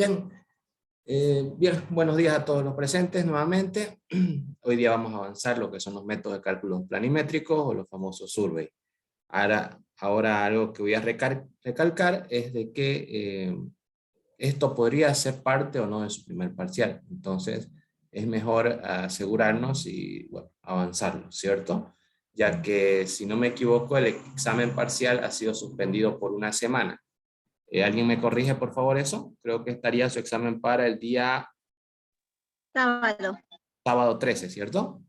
Bien, buenos días a todos los presentes nuevamente. Hoy día vamos a avanzar lo que son los métodos de cálculos planimétricos o los famosos survey. Ahora algo que voy a recalcar es de que esto podría ser parte o no de su primer parcial. Entonces, es mejor asegurarnos y bueno, avanzarlo, ¿cierto? Ya que, si no me equivoco, el examen parcial ha sido suspendido por una semana. ¿Alguien me corrige, por favor, eso? Creo que estaría su examen para el día Sábado. sábado 13, ¿cierto?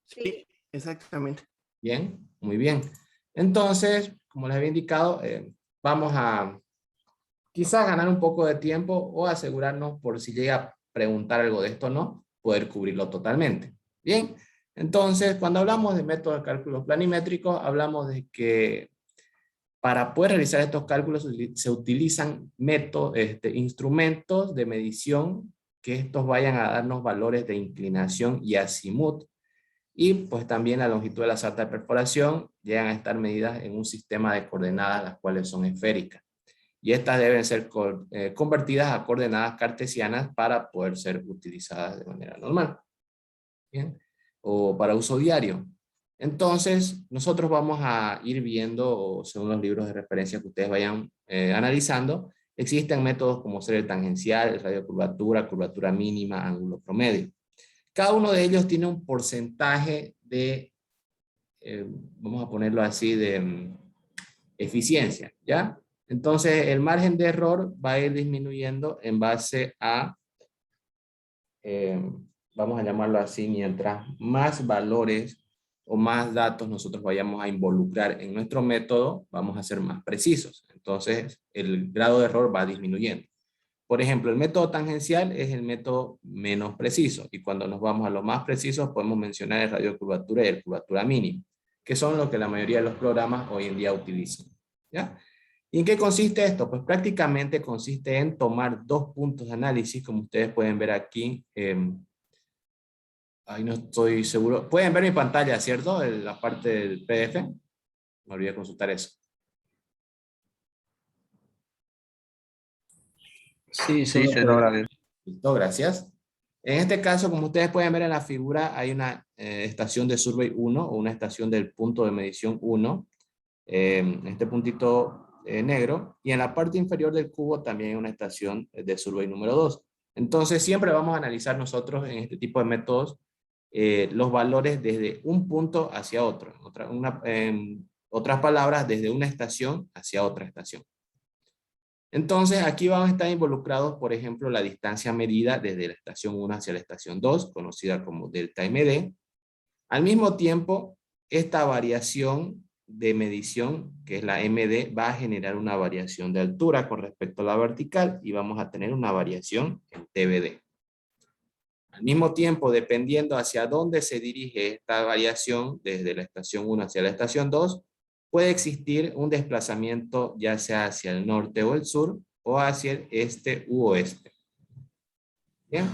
Sí. Exactamente. Bien, muy bien. Entonces, como les había indicado, vamos a quizás ganar un poco de tiempo o asegurarnos por si llega a preguntar algo de esto o no, poder cubrirlo totalmente. Bien, entonces cuando hablamos de métodos de cálculos planimétricos, hablamos de que para poder realizar estos cálculos se utilizan instrumentos de medición que estos vayan a darnos valores de inclinación y azimut. Y pues también la longitud de la sarta de perforación llegan a estar medidas en un sistema de coordenadas las cuales son esféricas. Y estas deben ser convertidas a coordenadas cartesianas para poder ser utilizadas de manera normal. ¿Bien? O para uso diario. Entonces, nosotros vamos a ir viendo, según los libros de referencia que ustedes vayan analizando, existen métodos como ser el tangencial, el radio de curvatura, curvatura mínima, ángulo promedio. Cada uno de ellos tiene un porcentaje de, vamos a ponerlo así, de eficiencia, ¿ya? Entonces, el margen de error va a ir disminuyendo en base a, vamos a llamarlo así, mientras más valores o más datos nosotros vayamos a involucrar en nuestro método, vamos a ser más precisos. Entonces, el grado de error va disminuyendo. Por ejemplo, el método tangencial es el método menos preciso, y cuando nos vamos a los más precisos podemos mencionar el radio de curvatura y el curvatura mínima, que son lo que la mayoría de los programas hoy en día utilizan, ¿ya? ¿Y en qué consiste esto? Pues prácticamente consiste en tomar dos puntos de análisis, como ustedes pueden ver aquí. Ahí no estoy seguro. Pueden ver mi pantalla, ¿cierto? La parte del PDF. Me olvidé consultar eso. Sí, se logra ver. Listo, gracias. En este caso, como ustedes pueden ver en la figura, hay una estación de Survey 1 o una estación del punto de medición 1. Este puntito negro. Y en la parte inferior del cubo también hay una estación de Survey número 2. Entonces, siempre vamos a analizar nosotros en este tipo de métodos los valores desde un punto hacia otro. En otras palabras, desde una estación hacia otra estación. Entonces, aquí van a estar involucrados, por ejemplo, la distancia medida desde la estación 1 hacia la estación 2, conocida como delta MD. Al mismo tiempo, esta variación de medición, que es la MD, va a generar una variación de altura con respecto a la vertical y vamos a tener una variación en TBD. Al mismo tiempo, dependiendo hacia dónde se dirige esta variación, desde la estación 1 hacia la estación 2, puede existir un desplazamiento ya sea hacia el norte o el sur, o hacia el este u oeste. Bien,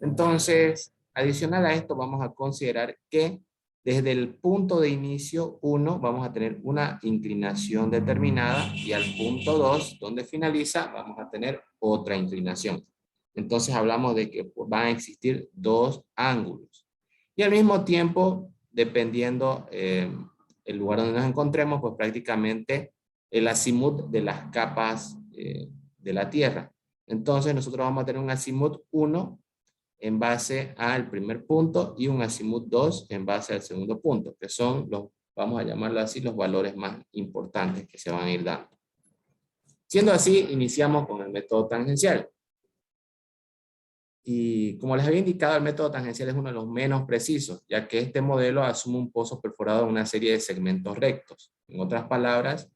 entonces, adicional a esto, vamos a considerar que desde el punto de inicio 1 vamos a tener una inclinación determinada, y al punto 2, donde finaliza, vamos a tener otra inclinación. Entonces hablamos de que van a existir dos ángulos. Y al mismo tiempo, dependiendo el lugar donde nos encontremos, pues prácticamente el azimut de las capas de la Tierra. Entonces nosotros vamos a tener un azimut 1 en base al primer punto y un azimut 2 en base al segundo punto, que son los, vamos a llamarlo así, los valores más importantes que se van a ir dando. Siendo así, iniciamos con el método tangencial. Y como les había indicado, el método tangencial es uno de los menos precisos, ya que este modelo asume un pozo perforado en una serie de segmentos rectos. En otras palabras,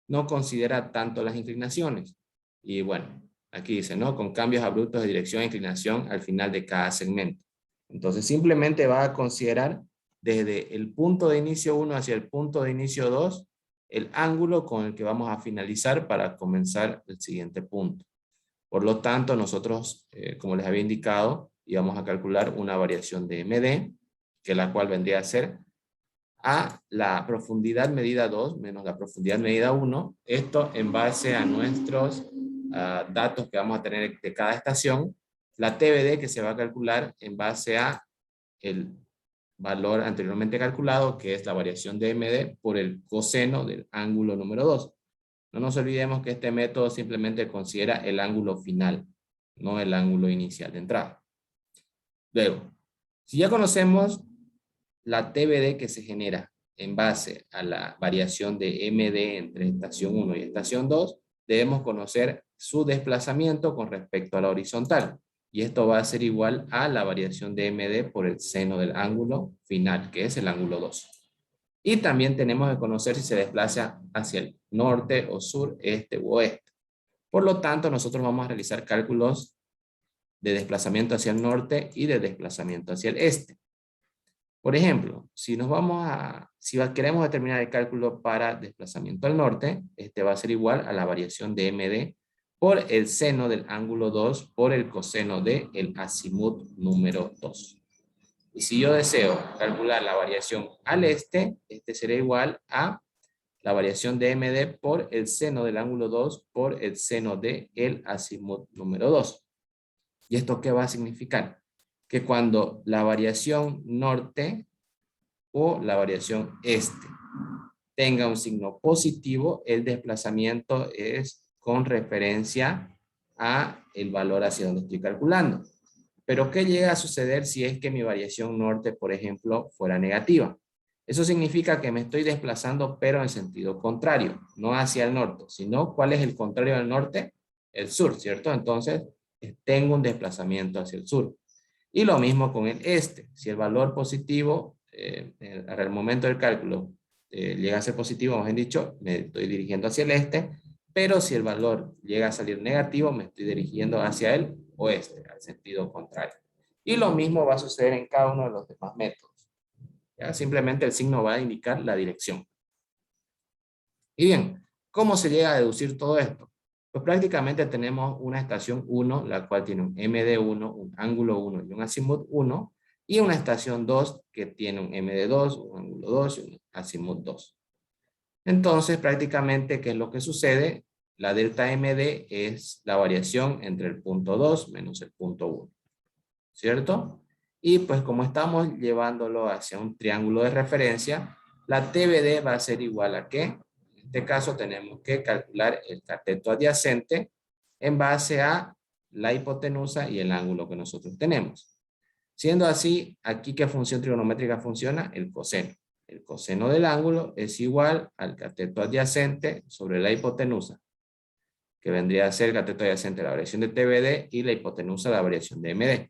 no considera tanto las inclinaciones. Y bueno, aquí dice, ¿no? Con cambios abruptos de dirección e inclinación al final de cada segmento. Entonces, simplemente va a considerar desde el punto de inicio 1 hacia el punto de inicio 2, el ángulo con el que vamos a finalizar para comenzar el siguiente punto. Por lo tanto, nosotros, como les había indicado, íbamos a calcular una variación de MD, que la cual vendría a ser a la profundidad medida 2 menos la profundidad medida 1, esto en base a nuestros datos que vamos a tener de cada estación, la TBD que se va a calcular en base a el valor anteriormente calculado, que es la variación de MD por el coseno del ángulo número 2. No nos olvidemos que este método simplemente considera el ángulo final, no el ángulo inicial de entrada. Luego, si ya conocemos la TBD que se genera en base a la variación de MD entre estación 1 y estación 2, debemos conocer su desplazamiento con respecto a la horizontal. Y esto va a ser igual a la variación de MD por el seno del ángulo final, que es el ángulo 2. Y también tenemos que conocer si se desplaza hacia el norte o sur, este u oeste. Por lo tanto, nosotros vamos a realizar cálculos de desplazamiento hacia el norte y de desplazamiento hacia el este. Por ejemplo, si queremos determinar el cálculo para desplazamiento al norte, este va a ser igual a la variación de MD por el seno del ángulo 2 por el coseno del acimut número 2. Y si yo deseo calcular la variación al este, este será igual a la variación de MD por el seno del ángulo 2 por el seno del acimut número 2. ¿Y esto qué va a significar? Que cuando la variación norte o la variación este tenga un signo positivo, el desplazamiento es con referencia a el valor hacia donde estoy calculando. Pero ¿qué llega a suceder si es que mi variación norte, por ejemplo, fuera negativa? Eso significa que me estoy desplazando pero en sentido contrario, no hacia el norte, sino ¿cuál es el contrario del norte? El sur, ¿cierto? Entonces tengo un desplazamiento hacia el sur. Y lo mismo con el este. Si el valor positivo, al momento del cálculo, llega a ser positivo, como he dicho, me estoy dirigiendo hacia el este, pero si el valor llega a salir negativo, me estoy dirigiendo hacia el oeste, al sentido contrario. Y lo mismo va a suceder en cada uno de los demás métodos. ¿Ya? Simplemente el signo va a indicar la dirección. Y bien, ¿cómo se llega a deducir todo esto? Pues prácticamente tenemos una estación 1, la cual tiene un MD1, un ángulo 1 y un acimut 1, y una estación 2 que tiene un MD2, un ángulo 2 y un acimut 2. Entonces, prácticamente, ¿qué es lo que sucede? La delta MD es la variación entre el punto 2 menos el punto 1, ¿cierto? Y pues como estamos llevándolo hacia un triángulo de referencia, la TBD va a ser igual a ¿qué? En este caso tenemos que calcular el cateto adyacente en base a la hipotenusa y el ángulo que nosotros tenemos. Siendo así, aquí ¿qué función trigonométrica funciona? El coseno. El coseno del ángulo es igual al cateto adyacente sobre la hipotenusa, que vendría a ser el cateto adyacente la variación de TBD y la hipotenusa la variación de MD.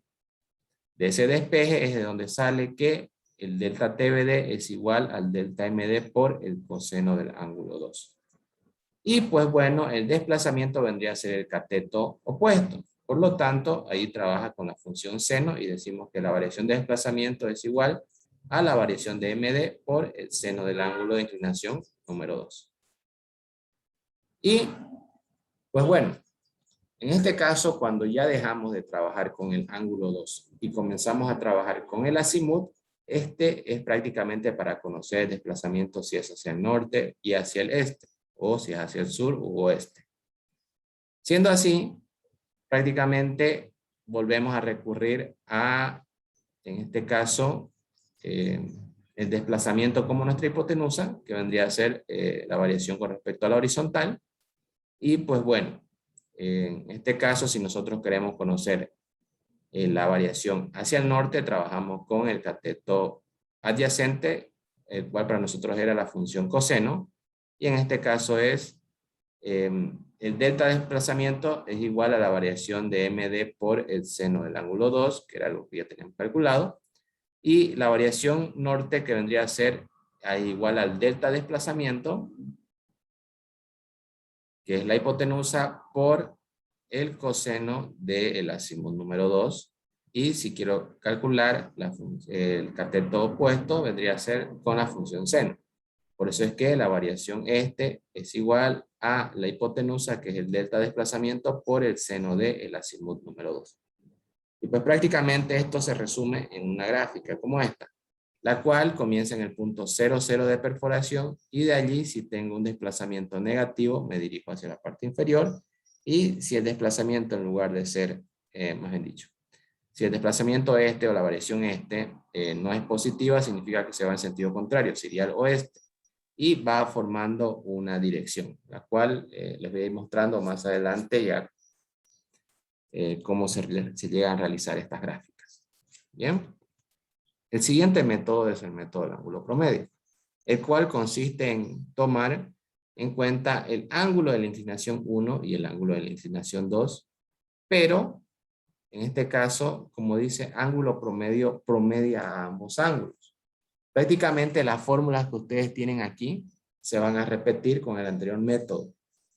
De ese despeje es de donde sale que el delta TBD es igual al delta MD por el coseno del ángulo 2. Y pues bueno, el desplazamiento vendría a ser el cateto opuesto. Por lo tanto, ahí trabaja con la función seno y decimos que la variación de desplazamiento es igual a la variación de MD por el seno del ángulo de inclinación número 2. Y pues bueno, en este caso, cuando ya dejamos de trabajar con el ángulo 2 y comenzamos a trabajar con el acimut, este es prácticamente para conocer el desplazamiento si es hacia el norte y hacia el este, o si es hacia el sur u oeste. Siendo así, prácticamente volvemos a recurrir a, en este caso, el desplazamiento como nuestra hipotenusa, que vendría a ser la variación con respecto a la horizontal. Y pues bueno, en este caso, si nosotros queremos conocer la variación hacia el norte, trabajamos con el cateto adyacente, el cual para nosotros era la función coseno, y en este caso es el delta de desplazamiento es igual a la variación de MD por el seno del ángulo 2, que era lo que ya teníamos calculado, y la variación norte que vendría a ser igual al delta de desplazamiento, que es la hipotenusa por el coseno del acimut número 2. Y si quiero calcular el cateto opuesto, vendría a ser con la función seno. Por eso es que la variación este es igual a la hipotenusa, que es el delta de desplazamiento, por el seno del acimut número 2. Y pues prácticamente esto se resume en una gráfica como esta, la cual comienza en el punto 0, 0 de perforación, y de allí, si tengo un desplazamiento negativo, me dirijo hacia la parte inferior, Y si el desplazamiento en lugar de ser, más bien dicho, si el desplazamiento este o la variación este no es positiva, significa que se va en sentido contrario, sería al oeste. Y va formando una dirección, la cual les voy a ir mostrando más adelante ya cómo se llegan a realizar estas gráficas. Bien. El siguiente método es el método del ángulo promedio, el cual consiste en tomar en cuenta el ángulo de la inclinación 1 y el ángulo de la inclinación 2, pero en este caso, como dice, ángulo promedio promedia a ambos ángulos. Prácticamente las fórmulas que ustedes tienen aquí se van a repetir con el anterior método.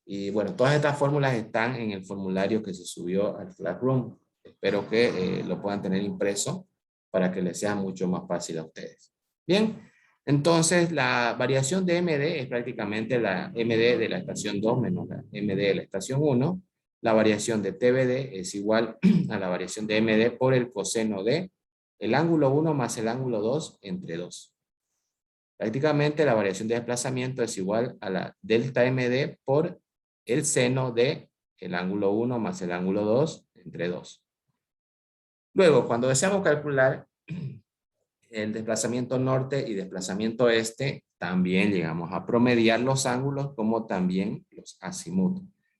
Y bueno, todas estas fórmulas están en el formulario que se subió al Classroom. Espero que lo puedan tener impreso para que les sea mucho más fácil a ustedes. Bien, entonces la variación de MD es prácticamente la MD de la estación 2 menos la MD de la estación 1. La variación de TBD es igual a la variación de MD por el coseno de el ángulo 1 más el ángulo 2 entre 2. Prácticamente la variación de desplazamiento es igual a la delta MD por el seno de el ángulo 1 más el ángulo 2 entre 2. Luego, cuando deseamos calcular el desplazamiento norte y desplazamiento este, también llegamos a promediar los ángulos como también los azimut.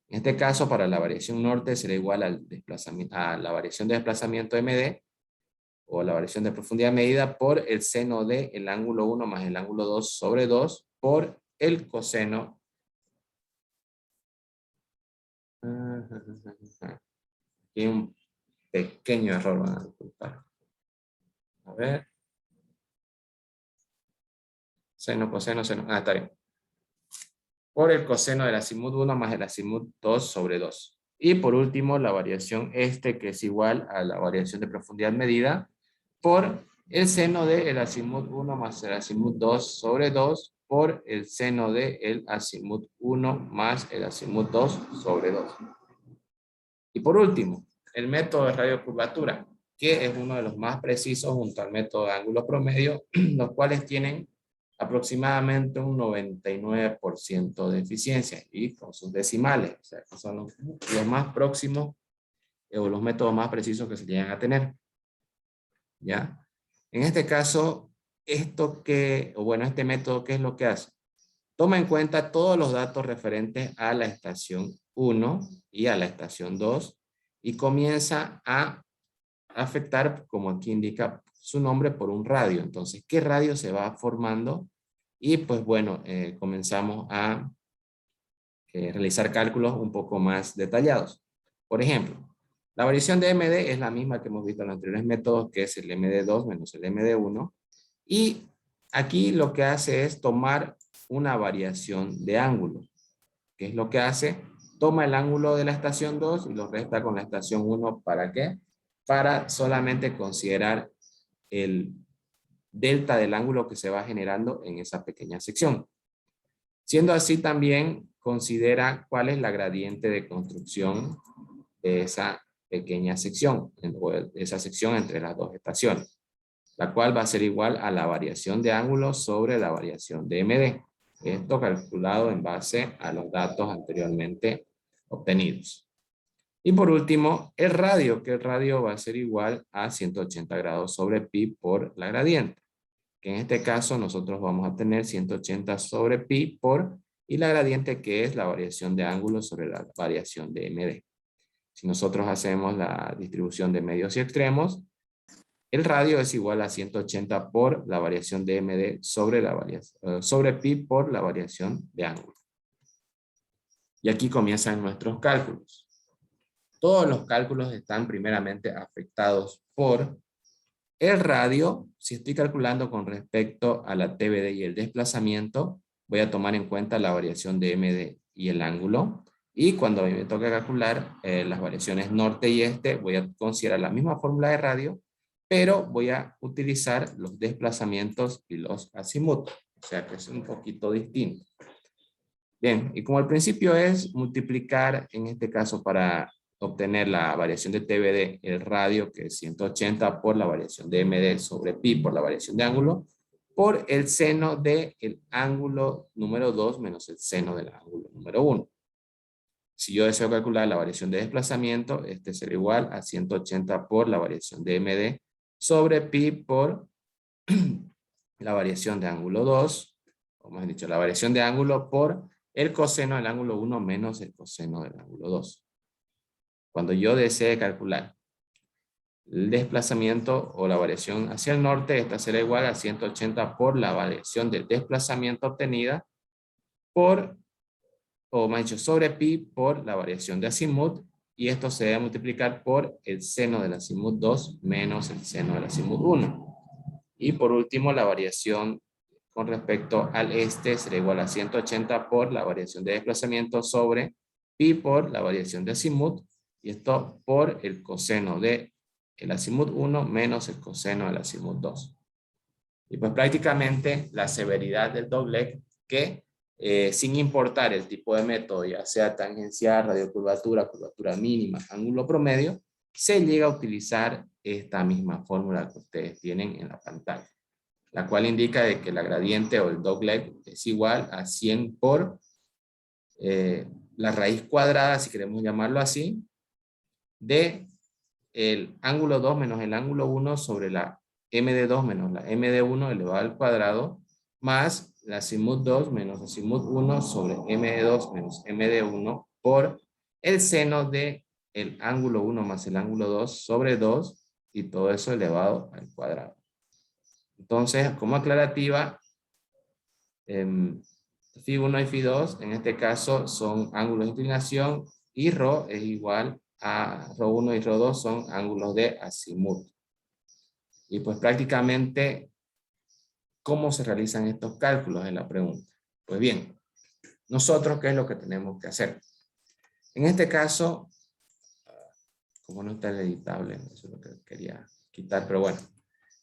En este caso, para la variación norte será igual al desplazamiento, a la variación de desplazamiento MD o la variación de profundidad medida por el seno de el ángulo 1 más el ángulo 2 sobre 2 por el coseno. Aquí un pequeño error, van a disculpar. A ver. Seno, coseno, seno. Ah, está bien. Por el coseno del azimut 1 más el azimut 2 sobre 2. Y por último, la variación este, que es igual a la variación de profundidad medida, por el seno del azimut 1 más el azimut 2 sobre 2, por el seno del azimut 1 más el azimut 2 sobre 2. Y por último, el método de radiocurvatura, que es uno de los más precisos junto al método de ángulo promedio, los cuales tienen aproximadamente un 99% de eficiencia y con sus decimales, o sea, que son los más próximos o los métodos más precisos que se llegan a tener. ¿Ya? En este caso, este método, ¿qué es lo que hace? Toma en cuenta todos los datos referentes a la estación 1 y a la estación 2 y comienza a afectar, como aquí indica su nombre, por un radio. Entonces, ¿qué radio se va formando? Y pues bueno, comenzamos a realizar cálculos un poco más detallados. Por ejemplo, la variación de MD es la misma que hemos visto en los anteriores métodos, que es el MD2 menos el MD1. Y aquí lo que hace es tomar una variación de ángulo. ¿Qué es lo que hace? Toma el ángulo de la estación 2 y lo resta con la estación 1. ¿Para qué? Para solamente considerar el delta del ángulo que se va generando en esa pequeña sección. Siendo así, también considera cuál es la gradiente de construcción de esa pequeña sección, o esa sección entre las dos estaciones, la cual va a ser igual a la variación de ángulo sobre la variación de MD. Esto calculado en base a los datos anteriormente obtenidos. Y por último, el radio, que el radio va a ser igual a 180 grados sobre pi por la gradiente, que en este caso nosotros vamos a tener 180 sobre pi por, y la gradiente que es la variación de ángulo sobre la variación de MD. Si nosotros hacemos la distribución de medios y extremos, el radio es igual a 180 por la variación de MD sobre, sobre pi por la variación de ángulo. Y aquí comienzan nuestros cálculos. Todos los cálculos están primeramente afectados por el radio. Si estoy calculando con respecto a la TBD y el desplazamiento, voy a tomar en cuenta la variación de MD y el ángulo. Y cuando a mí me toca calcular las variaciones norte y este, voy a considerar la misma fórmula de radio, pero voy a utilizar los desplazamientos y los azimutos. O sea que es un poquito distinto. Bien, y como el principio es multiplicar, en este caso para obtener la variación de TBD, el radio, que es 180 por la variación de MD sobre pi por la variación de ángulo, por el seno del ángulo número 2 menos el seno del ángulo número 1. si yo deseo calcular la variación de desplazamiento, este será igual a 180 por la variación de MD sobre pi por la variación de ángulo 2, o más dicho, la variación de ángulo por el coseno del ángulo 1 menos el coseno del ángulo 2. Cuando yo desee calcular el desplazamiento o la variación hacia el norte, esta será igual a 180 por la variación del desplazamiento obtenida por, o más dicho, sobre pi por la variación de azimut, y esto se debe multiplicar por el seno del azimut 2 menos el seno del azimut 1. Y por último, la variación con respecto al este será igual a 180 por la variación de desplazamiento sobre pi por la variación de azimut, y esto por el coseno de el azimut 1 menos el coseno del azimut 2. Y pues prácticamente la severidad del dogleg que sin importar el tipo de método, ya sea tangencial, radiocurvatura, curvatura mínima, ángulo promedio, se llega a utilizar esta misma fórmula que ustedes tienen en la pantalla, la cual indica de que la gradiente o el dogleg es igual a 100 por la raíz cuadrada, si queremos llamarlo así, de el ángulo 2 menos el ángulo 1 sobre la m de 2 menos la m de 1 elevado al cuadrado, más la azimut 2 menos azimut 1 sobre m de 2 menos m de 1 por el seno de el ángulo 1 más el ángulo 2 sobre 2, y todo eso elevado al cuadrado. Entonces, como aclarativa, Φ1 y Φ2 en este caso son ángulos de inclinación, y Rho es igual a Rho1 y Rho2 son ángulos de azimut. Y pues prácticamente, ¿cómo se realizan estos cálculos en la pregunta? Pues bien, nosotros, ¿qué es lo que tenemos que hacer? En este caso, como no está el editable, eso es lo que quería quitar, pero bueno.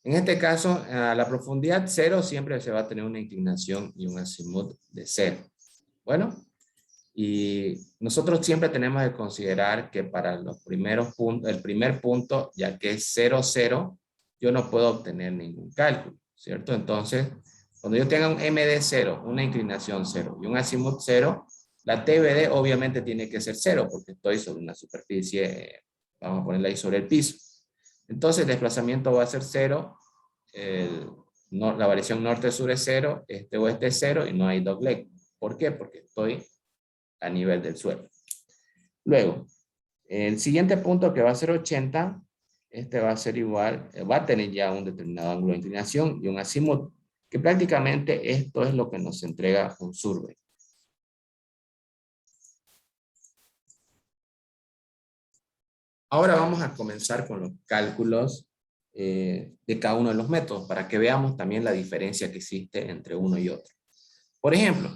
En este caso, a la profundidad 0 siempre se va a tener una inclinación y un azimut de 0. Bueno, y nosotros siempre tenemos que considerar que para los primeros puntos, el primer punto, ya que es 0, 0, yo no puedo obtener ningún cálculo, ¿cierto? Entonces, cuando yo tenga un m de 0, una inclinación 0 y un azimut 0, la TBD obviamente tiene que ser 0 porque estoy sobre una superficie, vamos a ponerla ahí sobre el piso. Entonces el desplazamiento va a ser 0, la variación norte-sur es 0, este-oeste es 0 y no hay dogleg. ¿Por qué? Porque estoy a nivel del suelo. Luego, el siguiente punto que va a ser 80, este va a ser igual, va a tener ya un determinado ángulo de inclinación y un azimut, que prácticamente esto es lo que nos entrega un survey. Ahora vamos a comenzar con los cálculos de cada uno de los métodos para que veamos también la diferencia que existe entre uno y otro. Por ejemplo,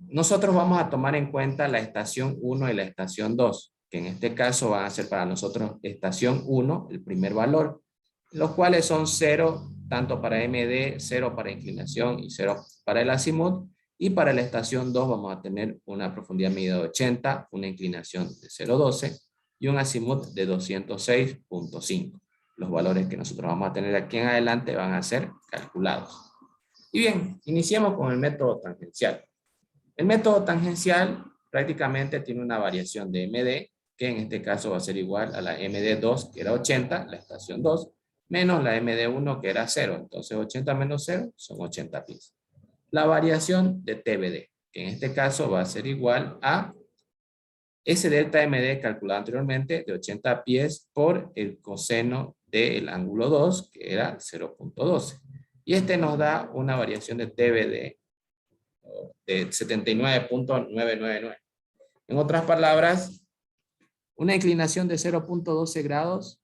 nosotros vamos a tomar en cuenta la estación 1 y la estación 2, que en este caso van a ser para nosotros estación 1, el primer valor, los cuales son 0 tanto para MD, 0 para inclinación y 0 para el azimut. Y para la estación 2 vamos a tener una profundidad medida de 80, una inclinación de 0,12 y un azimut de 206.5. Los valores que nosotros vamos a tener aquí en adelante van a ser calculados. Y bien, iniciemos con el método tangencial. El método tangencial prácticamente tiene una variación de MD, que en este caso va a ser igual a la MD2, que era 80, la estación 2, menos la MD1, que era 0. Entonces 80 menos 0 son 80 pies. La variación de TBD, que en este caso va a ser igual a ese delta MD calculado anteriormente de 80 pies por el coseno del ángulo 2, que era 0.12. Y este nos da una variación de TBD de 79.999. En otras palabras, una inclinación de 0.12 grados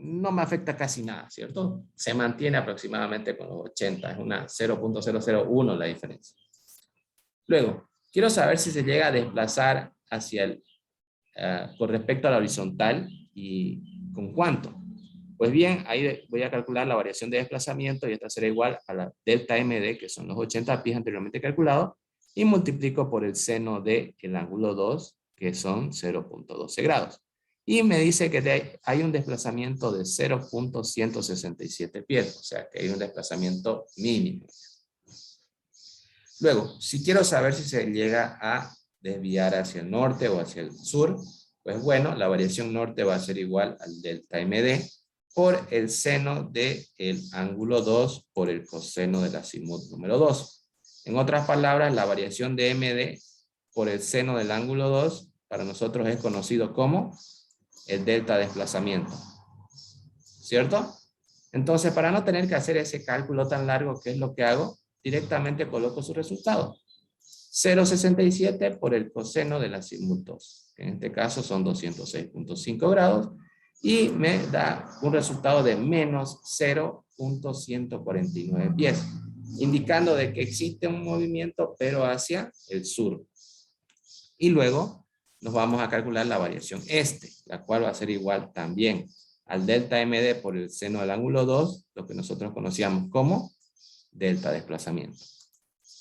no me afecta casi nada, ¿cierto? Se mantiene aproximadamente con los 80, es una 0.001 la diferencia. Luego, quiero saber si se llega a desplazar hacia el, con respecto a la horizontal y con cuánto. Pues bien, ahí voy a calcular la variación de desplazamiento y esta será igual a la delta MD, que son los 80 pies anteriormente calculados, y multiplico por el seno del ángulo 2, que son 0.12 grados. Y me dice que hay un desplazamiento de 0.167 pies, o sea que hay un desplazamiento mínimo. Luego, si quiero saber si se llega a desviar hacia el norte o hacia el sur, pues bueno, la variación norte va a ser igual al delta MD por el seno del ángulo 2 por el coseno del azimut número 2. En otras palabras, la variación de MD por el seno del ángulo 2 para nosotros es conocido como el delta de desplazamiento. ¿Cierto? Entonces, para no tener que hacer ese cálculo tan largo, ¿qué es lo que hago? Directamente coloco su resultado. 0,67 por el coseno del azimut 2. En este caso son 206.5 grados. Y me da un resultado de menos 0.149 pies. Indicando de que existe un movimiento, pero hacia el sur. Y luego nos vamos a calcular la variación la cual va a ser igual también al delta MD por el seno del ángulo 2, lo que nosotros conocíamos como delta desplazamiento.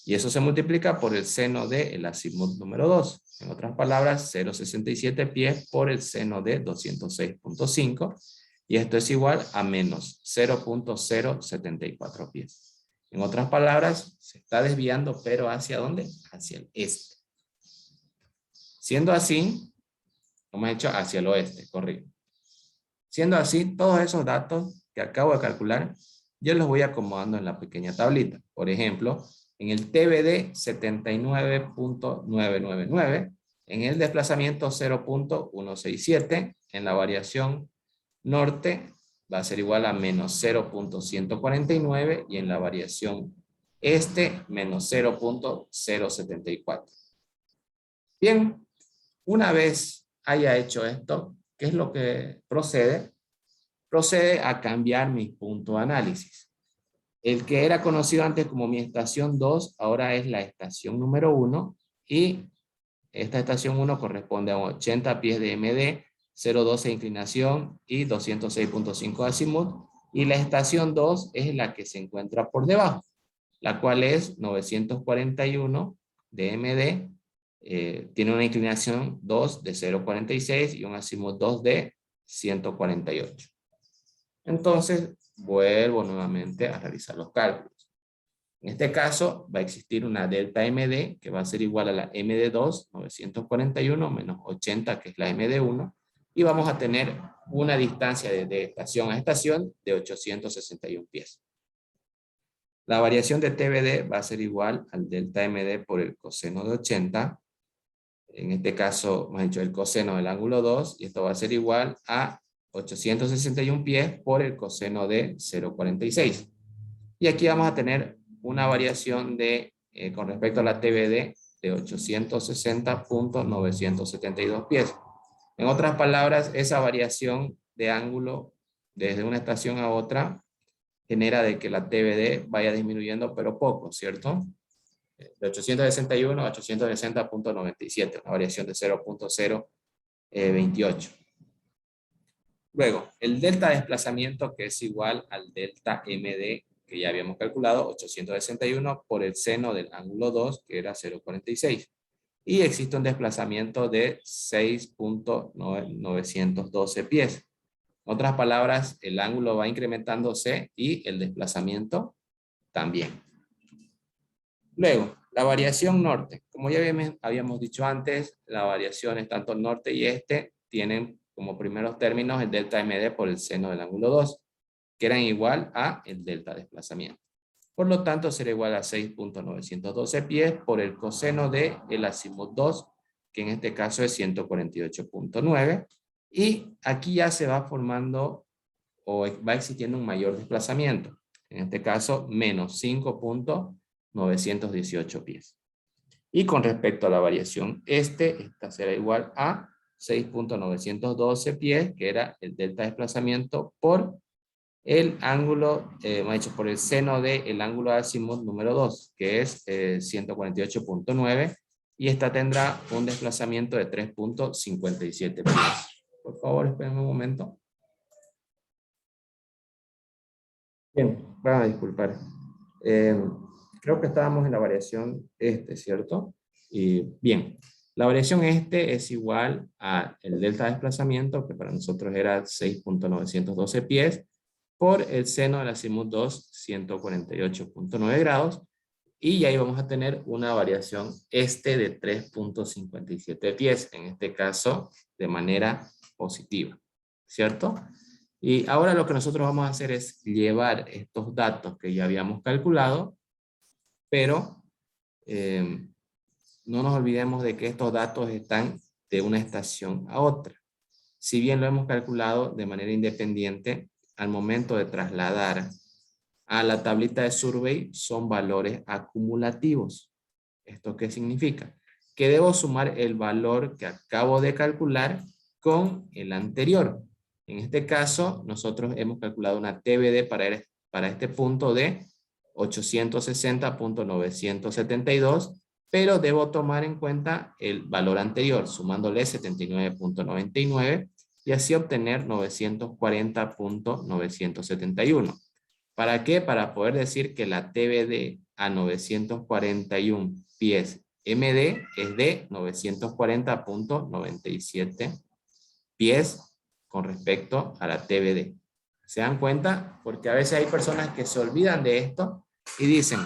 Y eso se multiplica por el seno del azimut número 2. En otras palabras, 0,67 pies por el seno de 206.5. Y esto es igual a menos 0.074 pies. En otras palabras, se está desviando, pero ¿hacia dónde? Hacia el este. Siendo así, como he hecho, hacia el oeste, corrijo. Siendo así, todos esos datos que acabo de calcular, yo los voy acomodando en la pequeña tablita. Por ejemplo, en el TBD 79.999, en el desplazamiento 0.167, en la variación norte va a ser igual a menos 0.149 y en la variación este menos 0.074. Bien, una vez haya hecho esto, ¿qué es lo que procede? Procede a cambiar mi punto de análisis. El que era conocido antes como mi estación 2, ahora es la estación número 1, y esta estación 1 corresponde a 80 pies de MD, 0,12 de inclinación y 206.5 de azimut, y la estación 2 es la que se encuentra por debajo, la cual es 941 de MD, tiene una inclinación 2 de 0,46 y un azimut 2 de 148. Entonces, vuelvo nuevamente a realizar los cálculos. En este caso, va a existir una delta MD que va a ser igual a la MD2, 941 menos 80, que es la MD1, y vamos a tener una distancia de estación a estación de 861 pies. La variación de TBD va a ser igual al delta MD por el coseno de 80. En este caso, hemos hecho el coseno del ángulo 2, y esto va a ser igual a 861 pies por el coseno de 0,46. Y aquí vamos a tener una variación con respecto a la TBD de 860.972 pies. En otras palabras, esa variación de ángulo desde una estación a otra genera de que la TBD vaya disminuyendo, pero poco, ¿cierto? De 861 a 860.97, una variación de 0.028. Luego, el delta de desplazamiento, que es igual al delta MD, que ya habíamos calculado, 861 por el seno del ángulo 2, que era 0,46. Y existe un desplazamiento de 6.912 pies. En otras palabras, el ángulo va incrementándose y el desplazamiento también. Luego, la variación norte. Como ya habíamos dicho antes, las variaciones tanto norte y este tienen como primeros términos el delta MD por el seno del ángulo 2, que eran igual a el delta desplazamiento. Por lo tanto, será igual a 6.912 pies por el coseno de el azimut 2, que en este caso es 148.9. Y aquí ya se va formando o va existiendo un mayor desplazamiento. En este caso, menos 5.918 pies. Y con respecto a la variación esta será igual a 6.912 pies, que era el delta desplazamiento por el ángulo, hemos hecho por el seno del ángulo azimut número 2, que es 148.9, y esta tendrá un desplazamiento de 3.57 pies. Por favor, esperen un momento. Bien, van a disculpar. Creo que estábamos en la variación ¿cierto? Y bien, la variación es igual a el delta de desplazamiento, que para nosotros era 6.912 pies, por el seno del azimut 2, 148.9 grados, Y ahí vamos a tener una variación de 3.57 pies, en este caso de manera positiva, ¿cierto? Y ahora lo que nosotros vamos a hacer es llevar estos datos que ya habíamos calculado, pero no nos olvidemos de que estos datos están de una estación a otra. Si bien lo hemos calculado de manera independiente, al momento de trasladar a la tablita de survey son valores acumulativos. ¿Esto qué significa? Que debo sumar el valor que acabo de calcular con el anterior. En este caso, nosotros hemos calculado una TBD para este punto de 860.972, pero debo tomar en cuenta el valor anterior, sumándole 79.99 y así obtener 940.971. ¿Para qué? Para poder decir que la TBD a 941 pies MD es de 940.97 pies con respecto a la TBD. ¿Se dan cuenta? Porque a veces hay personas que se olvidan de esto y dicen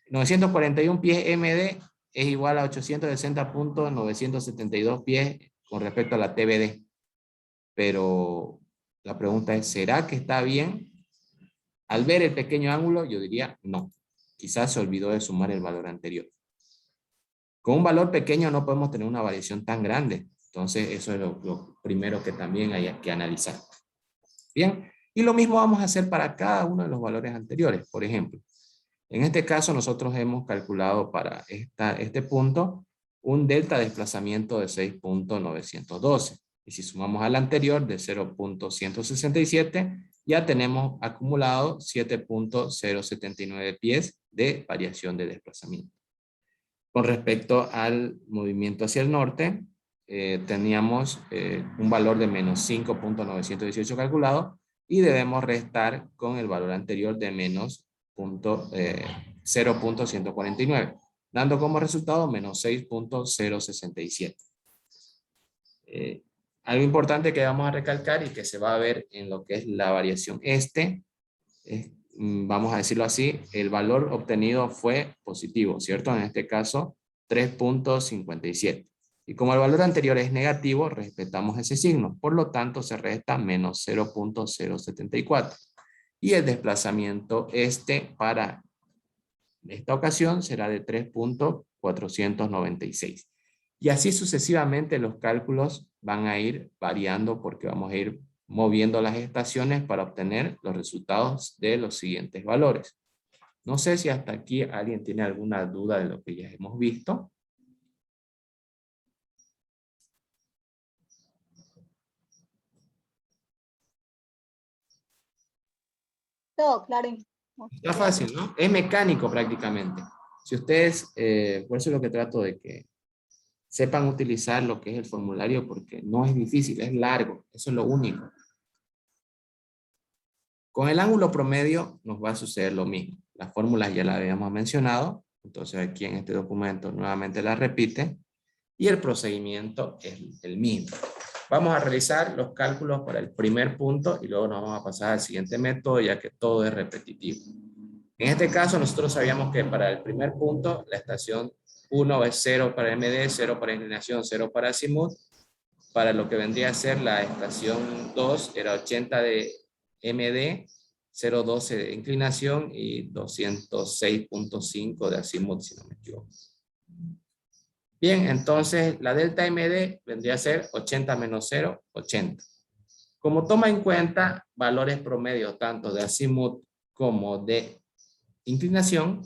941 pies MD es igual a 860.972 pies con respecto a la TBD. Pero la pregunta es, ¿será que está bien? Al ver el pequeño ángulo, yo diría no. Quizás se olvidó de sumar el valor anterior. Con un valor pequeño no podemos tener una variación tan grande. Entonces, eso es lo primero que también hay que analizar. Bien, y lo mismo vamos a hacer para cada uno de los valores anteriores. Por ejemplo, en este caso nosotros hemos calculado para este punto un delta de desplazamiento de 6.912. Y si sumamos al anterior de 0.167, ya tenemos acumulado 7.079 pies de variación de desplazamiento. Con respecto al movimiento hacia el norte, teníamos un valor de menos 5.918 calculado y debemos restar con el valor anterior de menos 0.149, dando como resultado menos 6.067. Algo importante que vamos a recalcar y que se va a ver en lo que es la variación vamos a decirlo así, el valor obtenido fue positivo, ¿cierto? En este caso, 3.57. Y como el valor anterior es negativo, respetamos ese signo. Por lo tanto, se resta menos 0.074. Y el desplazamiento para esta ocasión será de 3.496. Y así sucesivamente los cálculos van a ir variando porque vamos a ir moviendo las estaciones para obtener los resultados de los siguientes valores. No sé si hasta aquí alguien tiene alguna duda de lo que ya hemos visto. Todo claro. Está fácil, ¿no? Es mecánico prácticamente. Si ustedes, por eso es lo que trato de que sepan utilizar lo que es el formulario porque no es difícil, es largo. Eso es lo único. Con el ángulo promedio nos va a suceder lo mismo. Las fórmulas ya las habíamos mencionado, entonces aquí en este documento nuevamente las repite y el procedimiento es el mismo. Vamos a realizar los cálculos para el primer punto y luego nos vamos a pasar al siguiente método ya que todo es repetitivo. En este caso nosotros sabíamos que para el primer punto la estación 1 es 0 para MD, 0 para inclinación, 0 para azimut. Para lo que vendría a ser la estación 2 era 80 de MD, 0.12 de inclinación y 206.5 de azimut, si no me equivoco. Bien, entonces la delta MD vendría a ser 80 menos 0, 80. Como toma en cuenta valores promedios tanto de azimut como de inclinación,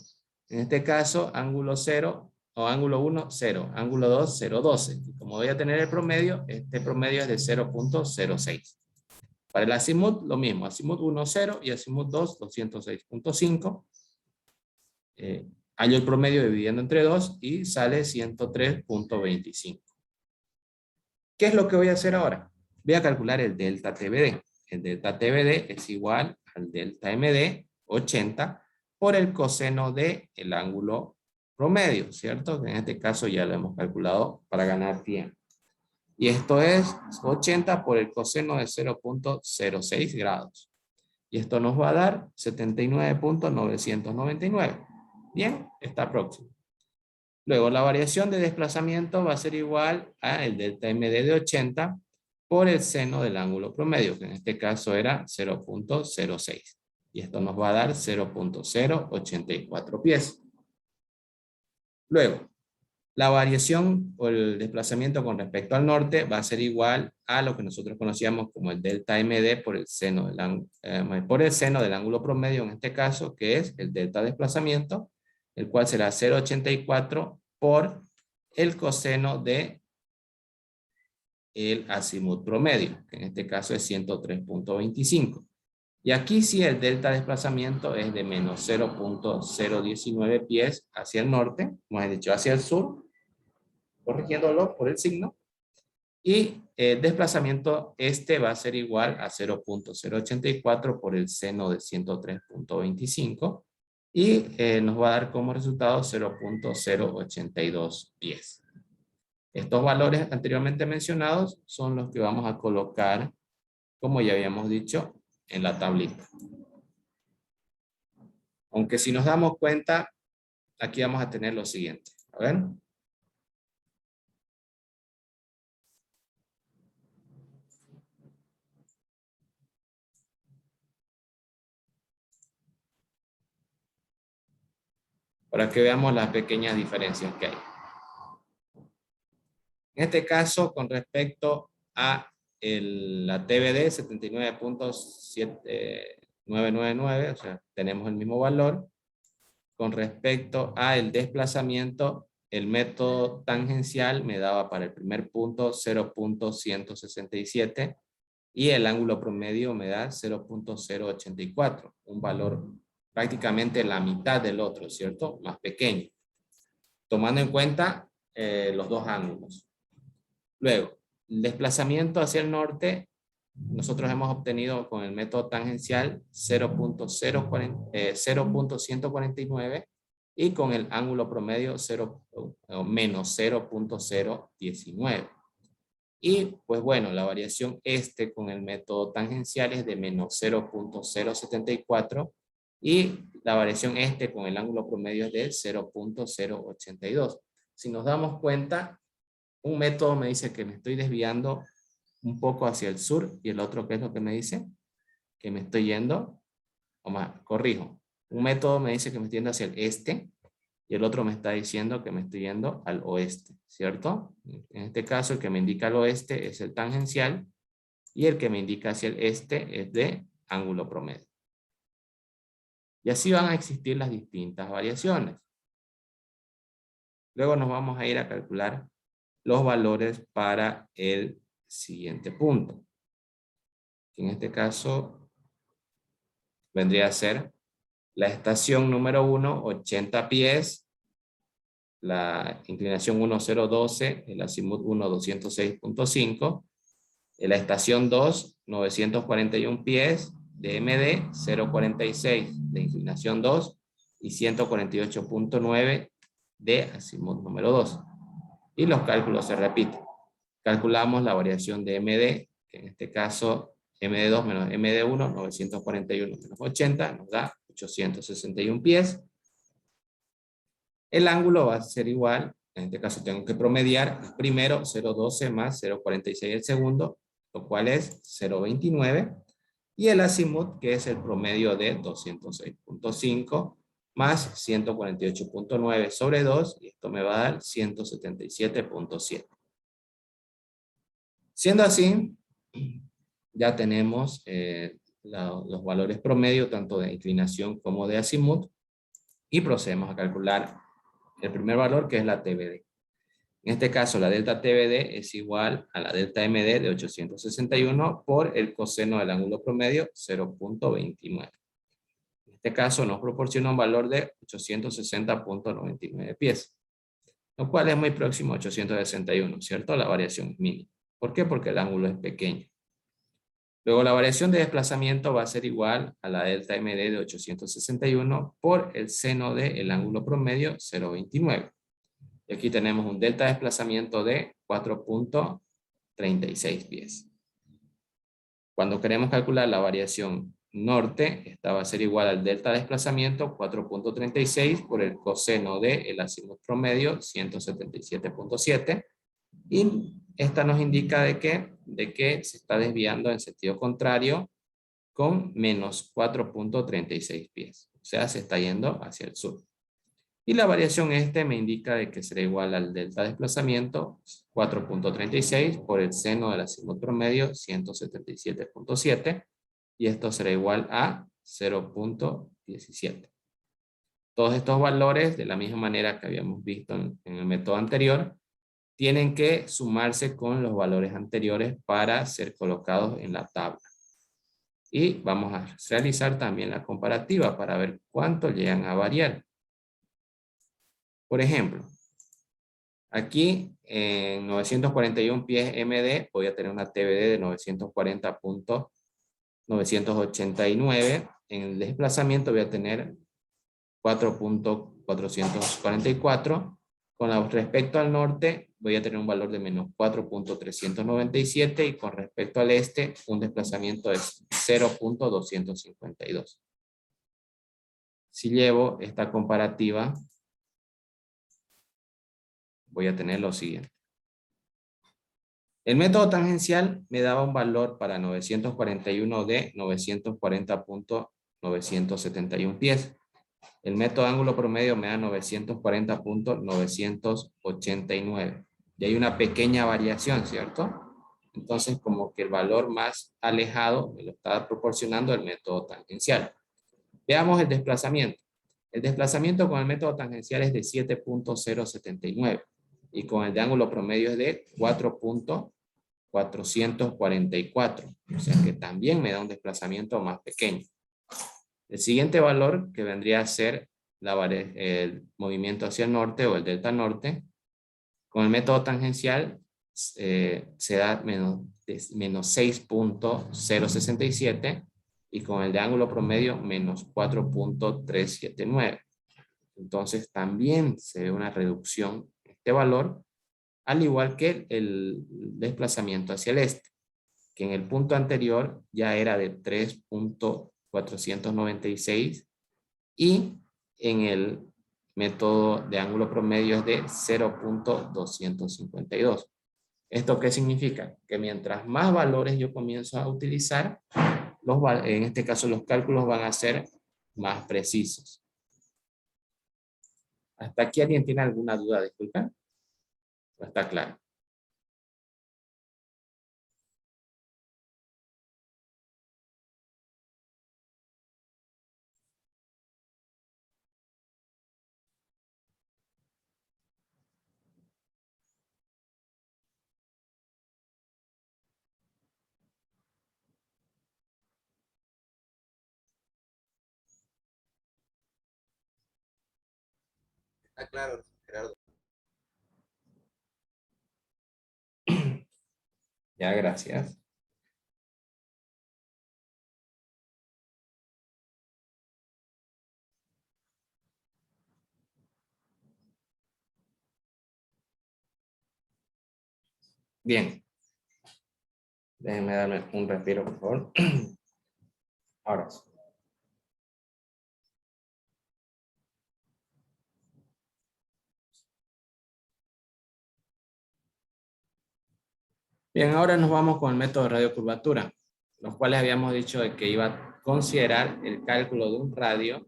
en este caso ángulo 0 o ángulo 1, 0, ángulo 2, 0.12. Y como voy a tener el promedio, este promedio es de 0.06. Para el azimut, lo mismo. Azimut 1, 0 y azimut 2, 206.5. Hallo el promedio dividiendo entre 2 y sale 103.25. ¿Qué es lo que voy a hacer ahora? Voy a calcular el delta TBD. El delta TBD es igual al delta MD, 80, por el coseno del ángulo promedio, ¿cierto? En este caso ya lo hemos calculado para ganar tiempo. Y esto es 80 por el coseno de 0.06 grados. Y esto nos va a dar 79.999. Bien, está próximo. Luego, la variación de desplazamiento va a ser igual a el delta MD de 80 por el seno del ángulo promedio, que en este caso era 0.06. Y esto nos va a dar 0.084 pies. Luego, la variación o el desplazamiento con respecto al norte va a ser igual a lo que nosotros conocíamos como el delta MD por el seno del ángulo promedio, en este caso, que es el delta desplazamiento, el cual será 0.84 por el coseno de el azimut promedio, que en este caso es 103.25. Y aquí sí el delta desplazamiento es de menos 0.019 pies hacia el norte, como he dicho, hacia el sur, corrigiéndolo por el signo. Y el desplazamiento este va a ser igual a 0.084 por el seno de 103.25 y nos va a dar como resultado 0.082 pies. Estos valores anteriormente mencionados son los que vamos a colocar, como ya habíamos dicho, en la tablita. Aunque si nos damos cuenta, aquí vamos a tener lo siguiente. A ver. Para que veamos las pequeñas diferencias que hay. En este caso, con respecto a la TBD 79.7999, o sea, tenemos el mismo valor. Con respecto a el desplazamiento, el método tangencial me daba para el primer punto 0.167 y el ángulo promedio me da 0.084, un valor prácticamente la mitad del otro, ¿cierto? Más pequeño, tomando en cuenta los dos ángulos. Luego, el desplazamiento hacia el norte, nosotros hemos obtenido con el método tangencial 0.149 y con el ángulo promedio menos 0.019. Y pues bueno, la variación este con el método tangencial es de menos 0.074 y la variación este con el ángulo promedio es de 0.082. Si nos damos cuenta, un método me dice que me estoy desviando un poco hacia el sur y el otro, ¿qué es lo que me dice? Que me estoy yendo, o más, corrijo. Un método me dice que me estoy yendo hacia el este y el otro me está diciendo que me estoy yendo al oeste, ¿cierto? En este caso, el que me indica al oeste es el tangencial y el que me indica hacia el este es de ángulo promedio. Y así van a existir las distintas variaciones. Luego nos vamos a ir a calcular los valores para el siguiente punto. En este caso vendría a ser la estación número 1, 80 pies, la inclinación 1, 012, el azimut 1, 206.5, la estación 2, 941 pies de MD, 0.46 de inclinación 2 y 148.9 de azimut número 2. Y los cálculos se repiten. Calculamos la variación de MD, que en este caso MD2 menos MD1, 941 menos 80, nos da 861 pies. El ángulo va a ser igual, en este caso tengo que promediar el primero 0.12 más 0.46 el segundo, lo cual es 0.29, y el azimut, que es el promedio de 206.5 más 148.9 sobre 2, y esto me va a dar 177.7. Siendo así, ya tenemos los valores promedio tanto de inclinación como de azimut y procedemos a calcular el primer valor, que es la TBD. En este caso, la delta TBD es igual a la delta MD de 861 por el coseno del ángulo promedio 0.29. En este caso nos proporciona un valor de 860.99 pies, lo cual es muy próximo a 861, ¿cierto? La variación es mínima. ¿Por qué? Porque el ángulo es pequeño. Luego la variación de desplazamiento va a ser igual a la delta MD de 861 por el seno del ángulo promedio 0.29. Y aquí tenemos un delta de desplazamiento de 4.36 pies. Cuando queremos calcular la variación norte, esta va a ser igual al delta de desplazamiento 4.36 por el coseno de el azimut promedio 177.7, y esta nos indica de que se está desviando en sentido contrario con menos 4.36 pies, o sea, se está yendo hacia el sur. Y la variación me indica de que será igual al delta de desplazamiento 4.36 por el seno del azimut promedio 177.7, y esto será igual a 0.17. Todos estos valores, de la misma manera que habíamos visto en el método anterior, tienen que sumarse con los valores anteriores para ser colocados en la tabla. Y vamos a realizar también la comparativa para ver cuánto llegan a variar. Por ejemplo, aquí en 941 pies MD voy a tener una TBD de 940.989. En el desplazamiento voy a tener 4.444. Con respecto al norte voy a tener un valor de menos 4.397, y con respecto al este un desplazamiento de 0.252. Si llevo esta comparativa, voy a tener lo siguiente. El método tangencial me daba un valor para 941 de 940.971 pies. El método ángulo promedio me da 940.989. Y hay una pequeña variación, ¿cierto? Entonces, como que el valor más alejado me lo está proporcionando el método tangencial. Veamos el desplazamiento. El desplazamiento con el método tangencial es de 7.079. Y con el de ángulo promedio es de 4.444. O sea que también me da un desplazamiento más pequeño. El siguiente valor, que vendría a ser el movimiento hacia el norte o el delta norte, con el método tangencial se da menos 6.067, y con el de ángulo promedio menos 4.379. Entonces también se ve una reducción en este valor, al igual que el desplazamiento hacia el este, que en el punto anterior ya era de 3.496, y en el método de ángulo promedio es de 0.252. ¿Esto qué significa? Que mientras más valores yo comienzo a utilizar, en este caso los cálculos van a ser más precisos. ¿Hasta aquí alguien tiene alguna duda? Disculpa. ¿No está claro? Está claro, Gerardo. Ya, gracias. Bien. Déjenme darme un respiro, por favor. Ahora sí. Bien, ahora nos vamos con el método de radiocurvatura, los cuales habíamos dicho de que iba a considerar el cálculo de un radio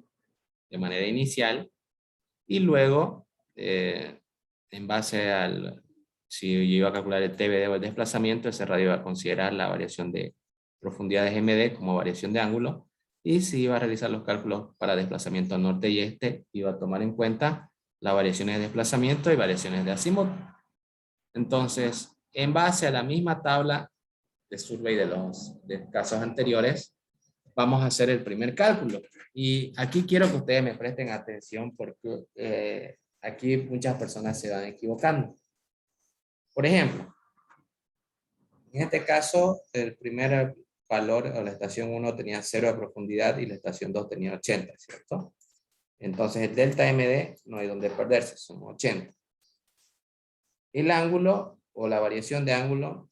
de manera inicial, y luego, en base al, si yo iba a calcular el TBD o el desplazamiento, ese radio iba a considerar la variación de profundidades MD como variación de ángulo, y si iba a realizar los cálculos para desplazamiento norte y este, iba a tomar en cuenta las variaciones de desplazamiento y variaciones de azimut. Entonces, en base a la misma tabla de survey de los casos anteriores, vamos a hacer el primer cálculo. Y aquí quiero que ustedes me presten atención, porque aquí muchas personas se van equivocando. Por ejemplo, en este caso, el primer valor, o la estación 1 tenía 0 de profundidad y la estación 2 tenía 80, ¿cierto? Entonces el delta MD no hay donde perderse, son 80. El ángulo o la variación de ángulo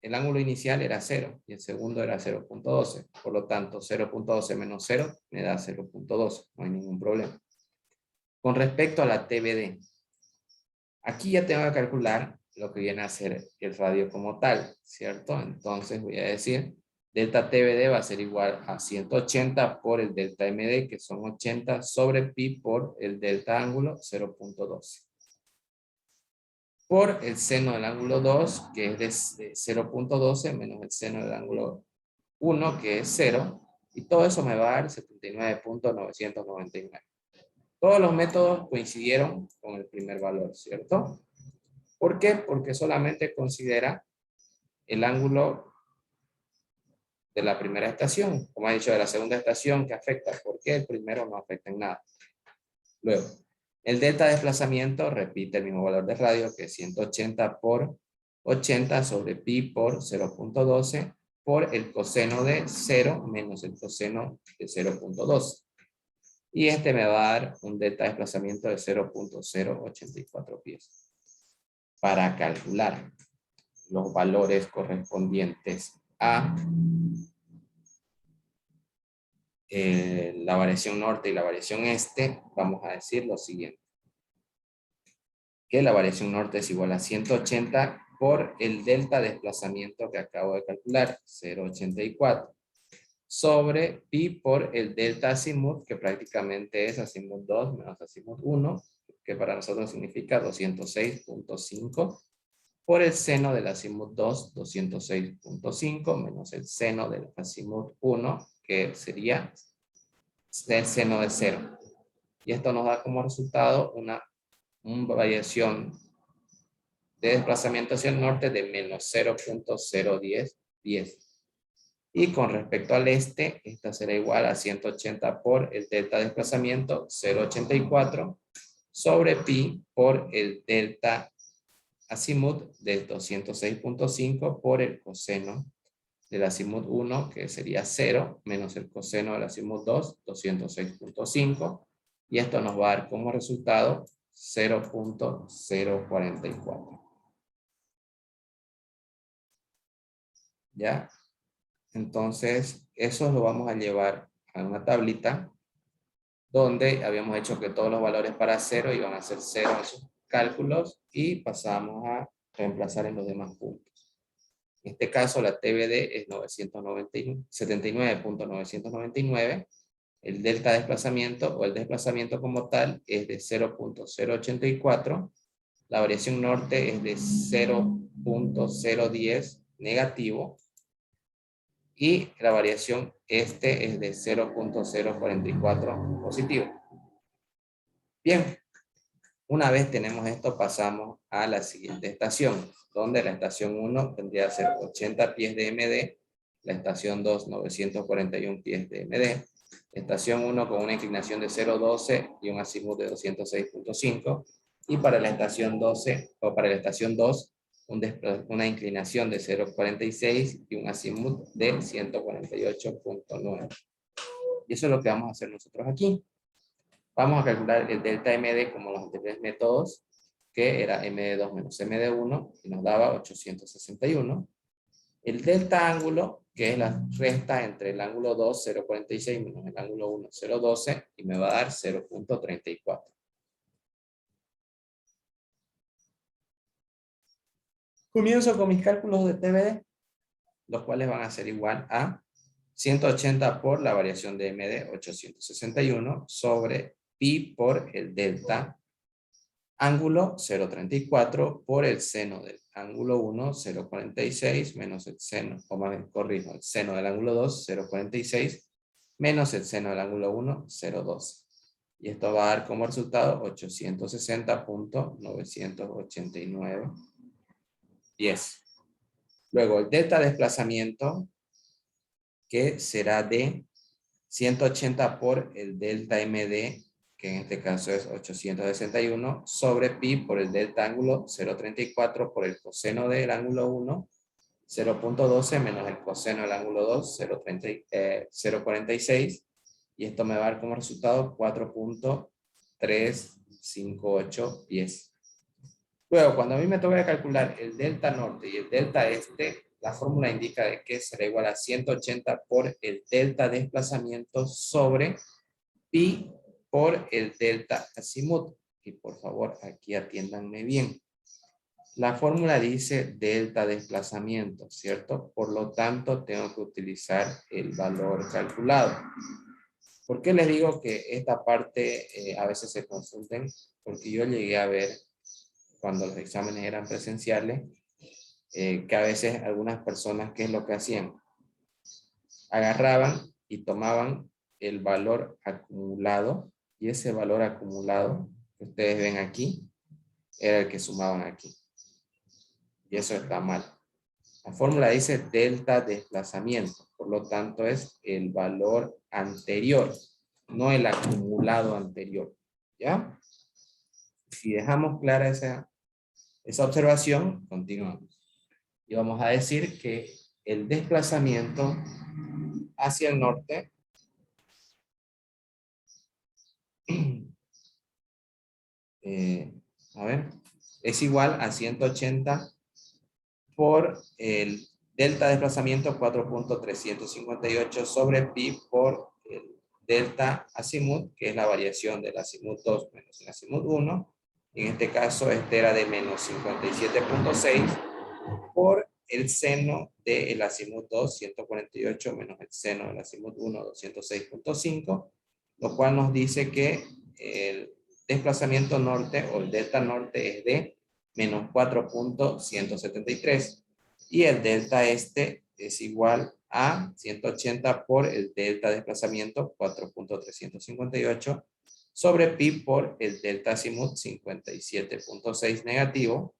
el ángulo inicial era 0 y el segundo era 0.12. Por lo tanto, 0.12 menos 0 me da 0.12. No hay ningún problema. Con respecto a la TBD, aquí ya tengo que calcular lo que viene a ser el radio como tal, ¿cierto? Entonces voy a decir, delta TBD va a ser igual a 180 por el delta MD, que son 80 sobre pi por el delta ángulo 0.12. Por el seno del ángulo 2, que es de 0.12, menos el seno del ángulo 1, que es 0, y todo eso me va a dar 79.999. Todos los métodos coincidieron con el primer valor, ¿cierto? ¿Por qué? Porque solamente considera el ángulo de la primera estación, como ha dicho, de la segunda estación que afecta. ¿Por qué el primero no afecta en nada? Luego, el delta de desplazamiento repite el mismo valor de radio, que es 180 por 80 sobre pi por 0.12 por el coseno de 0 menos el coseno de 0.12. Y este me va a dar un delta de desplazamiento de 0.084 pies. Para calcular los valores correspondientes a la variación norte y la variación este, vamos a decir lo siguiente. Que la variación norte es igual a 180 por el delta de desplazamiento que acabo de calcular, 0.84, sobre pi por el delta azimut, que prácticamente es azimut 2 menos azimut 1, que para nosotros significa 206.5, por el seno del azimut 2, 206.5, menos el seno del azimut 1, que sería el seno de 0. Y esto nos da como resultado una variación de desplazamiento hacia el norte de menos 0.010. Y con respecto al este, esta será igual a 180 por el delta de desplazamiento, 0.84, sobre pi por el delta azimut de 206.5 por el coseno del azimut 1, que sería 0, menos el coseno del azimut 2, 206.5, y esto nos va a dar como resultado 0.044. ¿Ya? Entonces, eso lo vamos a llevar a una tablita donde habíamos hecho que todos los valores para 0 iban a ser 0 en sus cálculos y pasamos a reemplazar en los demás puntos. En este caso, la TBD es 79.999. El delta de desplazamiento o el desplazamiento como tal es de 0.084. La variación norte es de 0.010 negativo. Y la variación este es de 0.044 positivo. Bien, una vez tenemos esto, pasamos a la siguiente estación, donde la estación 1 tendría que ser 80 pies de MD, la estación 2 941 pies de MD, estación 1 con una inclinación de 0.12 y un azimut de 206.5, y para la estación 12 o para la estación 2 una inclinación de 0.46 y un azimut de 148.9. Y eso es lo que vamos a hacer nosotros aquí. Vamos a calcular el delta MD como los anteriores métodos, que era MD2 menos MD1, y nos daba 861. El delta ángulo, que es la resta entre el ángulo 2, 0.46, menos el ángulo 1, 0.12, y me va a dar 0.34. Comienzo con mis cálculos de TBD, los cuales van a ser igual a 180 por la variación de MD, 861, sobre pi por el delta ángulo, 0.34, por el seno del ángulo 1, 0.46, menos el seno, o más bien, corrijo, el seno del ángulo 2, 0.46, menos el seno del ángulo 1, 0.12. Y esto va a dar como resultado 860.989. 10. Luego el delta de desplazamiento, que será de 180 por el delta MD, que en este caso es 861, sobre pi por el delta ángulo, 0.34 por el coseno del ángulo 1, 0.12 menos el coseno del ángulo 2, 0.46, y esto me va a dar como resultado 4.358 pies. Luego, cuando a mí me toca calcular el delta norte y el delta este, la fórmula indica de que será igual a 180 por el delta desplazamiento sobre pi por el delta azimut. Y por favor, aquí atiéndanme bien. La fórmula dice delta desplazamiento, ¿cierto? Por lo tanto, tengo que utilizar el valor calculado. ¿Por qué les digo que esta parte a veces se confunden? Porque yo llegué a ver, cuando los exámenes eran presenciales, que a veces algunas personas, ¿qué es lo que hacían? Agarraban y tomaban el valor acumulado, y ese valor acumulado que ustedes ven aquí, era el que sumaban aquí. Y eso está mal. La fórmula dice delta desplazamiento, por lo tanto es el valor anterior, no el acumulado anterior. ¿Ya? Si dejamos clara esa observación, continuamos. Y vamos a decir que el desplazamiento hacia el norte es igual a 180 por el delta desplazamiento 4.358 sobre pi por el delta azimut, que es la variación del azimut 2 menos el azimut 1. En este caso, este era de menos 57.6 por el seno del azimut 2, 148, menos el seno del azimut 1, 206.5, lo cual nos dice que el desplazamiento norte o el delta norte es de menos 4.173 y el delta este es igual a 180 por el delta desplazamiento 4.358 sobre pi por el delta azimut 57.6 negativo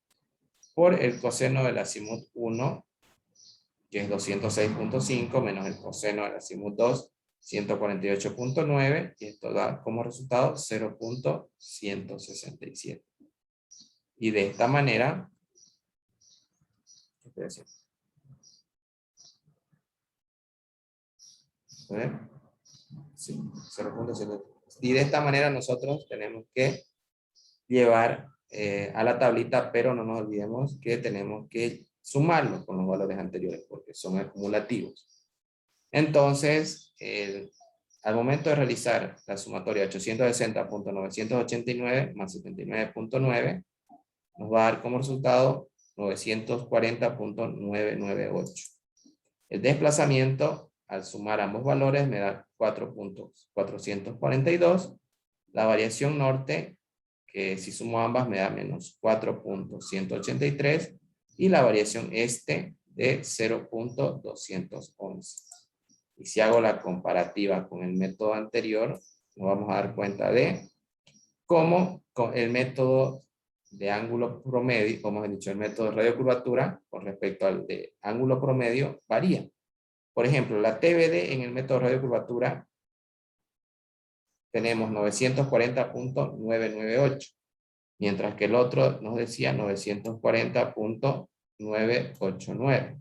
por el coseno del azimut 1, que es 206.5, menos el coseno del azimut 2, 148.9, y esto da como resultado 0.167. Y de esta manera, ¿qué decir? Sí, 0.7. Y de esta manera nosotros tenemos que llevar a la tablita, pero no nos olvidemos que tenemos que sumarlo con los valores anteriores porque son acumulativos. Entonces, al momento de realizar la sumatoria 860.989 más 79.9, nos va a dar como resultado 940.998. El desplazamiento, al sumar ambos valores, me da 4.442. La variación norte, que si sumo ambas me da menos 4.183. Y la variación este de 0.211. Y si hago la comparativa con el método anterior, nos vamos a dar cuenta de cómo con el método de ángulo promedio, como he dicho, el método de radiocurvatura con respecto al de ángulo promedio varía. Por ejemplo, la TBD en el método de radiocurvatura tenemos 940.998, mientras que el otro nos decía 940.989.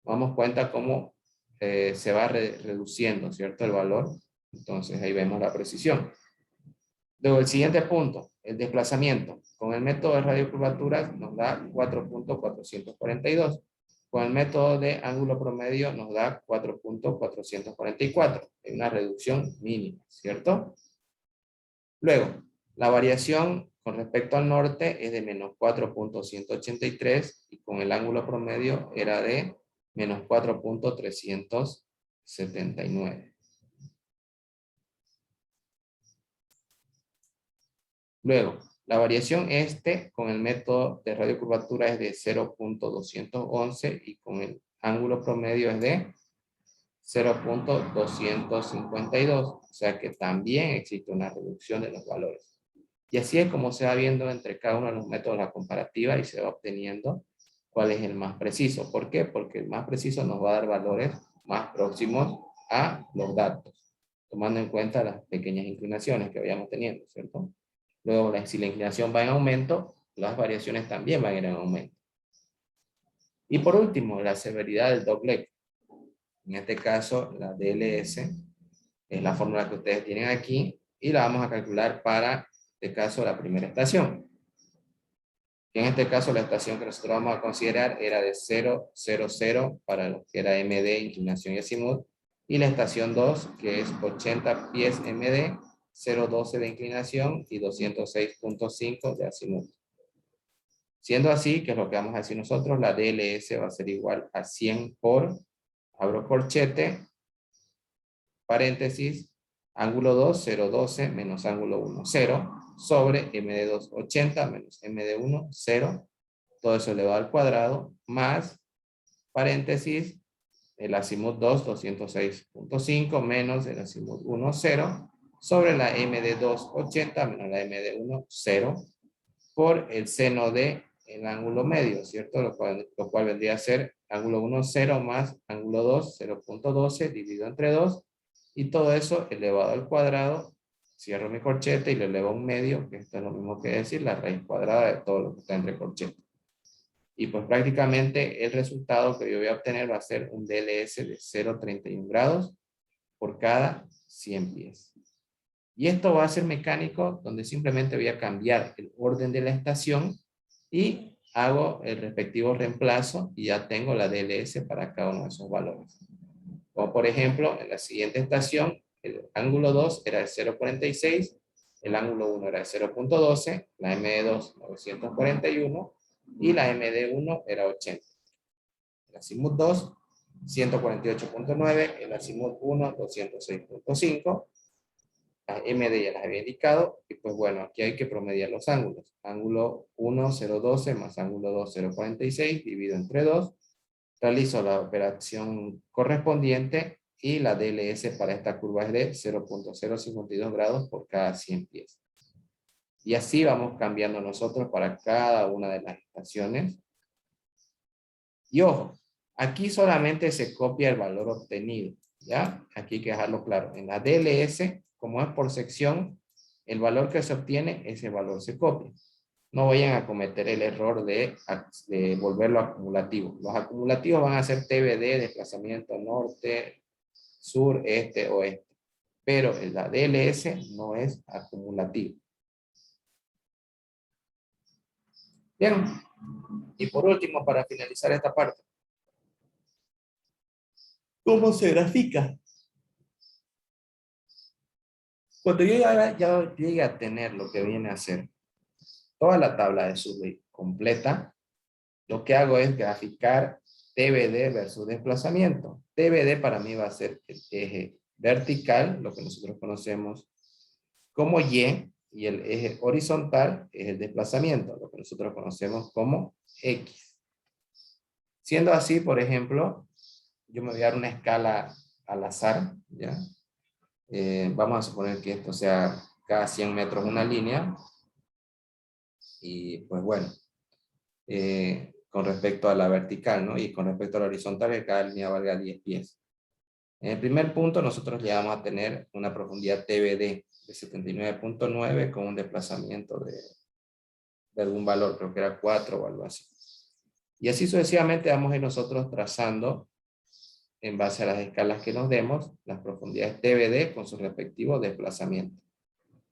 Damos cuenta cómo se va reduciendo, ¿cierto? El valor. Entonces ahí vemos la precisión. Luego el siguiente punto, el desplazamiento. Con el método de radiocurvatura nos da 4.442. Con el método de ángulo promedio nos da 4.444. Hay una reducción mínima, ¿cierto? Luego, la variación con respecto al norte es de menos 4.183 y con el ángulo promedio era de menos 4.379. Luego, la variación este con el método de radiocurvatura es de 0.211 y con el ángulo promedio es de 0.252. O sea que también existe una reducción de los valores. Y así es como se va viendo entre cada uno de los métodos la comparativa y se va obteniendo cuál es el más preciso. ¿Por qué? Porque el más preciso nos va a dar valores más próximos a los datos, tomando en cuenta las pequeñas inclinaciones que vayamos teniendo, ¿cierto? Luego, si la inclinación va en aumento, las variaciones también van a ir en aumento. Y por último, la severidad del dogleg. En este caso, la DLS es la fórmula que ustedes tienen aquí y la vamos a calcular para este caso la primera estación. que en este caso la estación que nosotros vamos a considerar era de 0, 0, 0 para lo que era MD, inclinación y azimut, y la estación 2 que es 80 pies MD, 0,12 de inclinación y 206.5 de azimut. Siendo así, que es lo que vamos a decir nosotros, la DLS va a ser igual a 100 por, abro corchete, paréntesis, ángulo 2, 0,12 menos ángulo 1, 0, sobre MD2, 80 menos MD1, 0, todo eso elevado al cuadrado, más, paréntesis, el azimut 2, 206.5, menos el azimut 1, 0, sobre la MD2, 80 menos la MD1, 0, por el seno de el ángulo medio, ¿cierto? Lo cual vendría a ser ángulo 1, 0 más ángulo 2, 0.12 dividido entre 2, y todo eso elevado al cuadrado, cierro mi corchete y lo elevo a un medio, que esto es lo mismo que decir la raíz cuadrada de todo lo que está entre corchetes. Y pues prácticamente el resultado que yo voy a obtener va a ser un DLS de 0,31 grados por cada 100 pies. Y esto va a ser mecánico, donde simplemente voy a cambiar el orden de la estación y hago el respectivo reemplazo y ya tengo la DLS para cada uno de esos valores. Como por ejemplo, en la siguiente estación, el ángulo 2 era de 0,46, el ángulo 1 era de 0.12, la MD2 941 y la MD1 era 80. El azimut 2, 148.9, el azimut 1, 206.5. Las MD ya las había indicado, y pues bueno, aquí hay que promediar los ángulos. Ángulo 1, 0,12 más ángulo 2, 0,46, divido entre 2. Realizo la operación correspondiente y la DLS para esta curva es de 0.052 grados por cada 100 pies. Y así vamos cambiando nosotros para cada una de las estaciones. Y ojo, aquí solamente se copia el valor obtenido, ¿ya? Aquí hay que dejarlo claro. En la DLS, como es por sección, el valor que se obtiene, ese valor se copia. No vayan a cometer el error de volverlo acumulativo. Los acumulativos van a ser TBD, desplazamiento norte, sur, este, oeste. Pero la DLS no es acumulativo. Bien. Y por último, para finalizar esta parte, ¿cómo se grafica? Cuando yo ya llegue a tener lo que viene a ser toda la tabla de Survey completa, lo que hago es graficar TBD versus desplazamiento. TBD para mí va a ser el eje vertical, lo que nosotros conocemos como Y, y el eje horizontal es el desplazamiento, lo que nosotros conocemos como X. Siendo así, por ejemplo, yo me voy a dar una escala al azar, ¿ya? Vamos a suponer que esto sea cada 100 metros una línea, y pues bueno, con respecto a la vertical, ¿no? Y con respecto a la horizontal, que cada línea valga 10 pies. En el primer punto, nosotros ya vamos a tener una profundidad TBD de 79.9 con un desplazamiento de algún valor, creo que era 4 o algo así. Y así sucesivamente vamos a ir nosotros trazando, en base a las escalas que nos demos, las profundidades TBD con su respectivo desplazamiento.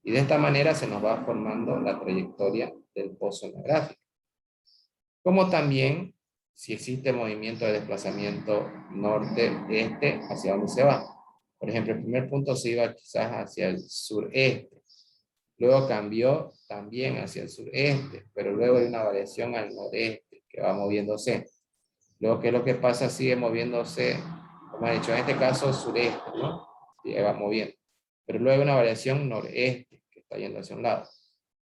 Y de esta manera se nos va formando la trayectoria del pozo en la gráfica. Como también, si existe movimiento de desplazamiento norte-este, ¿hacia dónde se va? Por ejemplo, el primer punto se iba quizás hacia el sureste. Luego cambió también hacia el sureste, pero luego hay una variación al noreste que va moviéndose. Luego, ¿qué es lo que pasa? Sigue moviéndose, como he dicho, en este caso sureste, ¿no? Sigue va moviendo. Pero luego hay una variación noreste, que está yendo hacia un lado.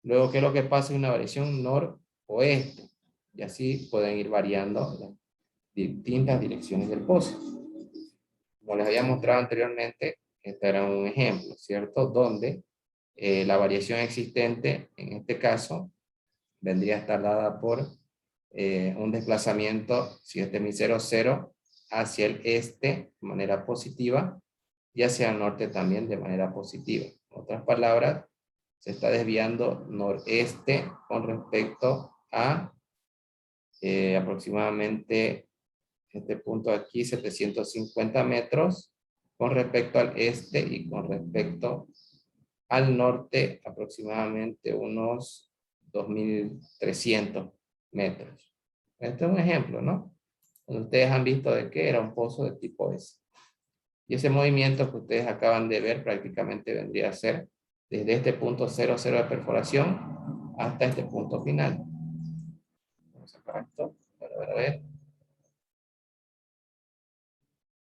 Luego, ¿qué es lo que pasa? Una variación noroeste. Y así pueden ir variando las distintas direcciones del pozo. Como les había mostrado anteriormente, este era un ejemplo, ¿cierto? Donde la variación existente, en este caso, vendría a estar dada por un desplazamiento, si este es mi 0, 0, hacia el este de manera positiva y hacia el norte también de manera positiva. En otras palabras, se está desviando noreste con respecto a aproximadamente este punto aquí, 750 metros, con respecto al este y con respecto al norte, aproximadamente unos 2300 metros. Este es un ejemplo, ¿no? Donde ustedes han visto de que era un pozo de tipo S. Y ese movimiento que ustedes acaban de ver prácticamente vendría a ser desde este punto 0, 0 de perforación hasta este punto final. Vamos a sacar esto. A ver.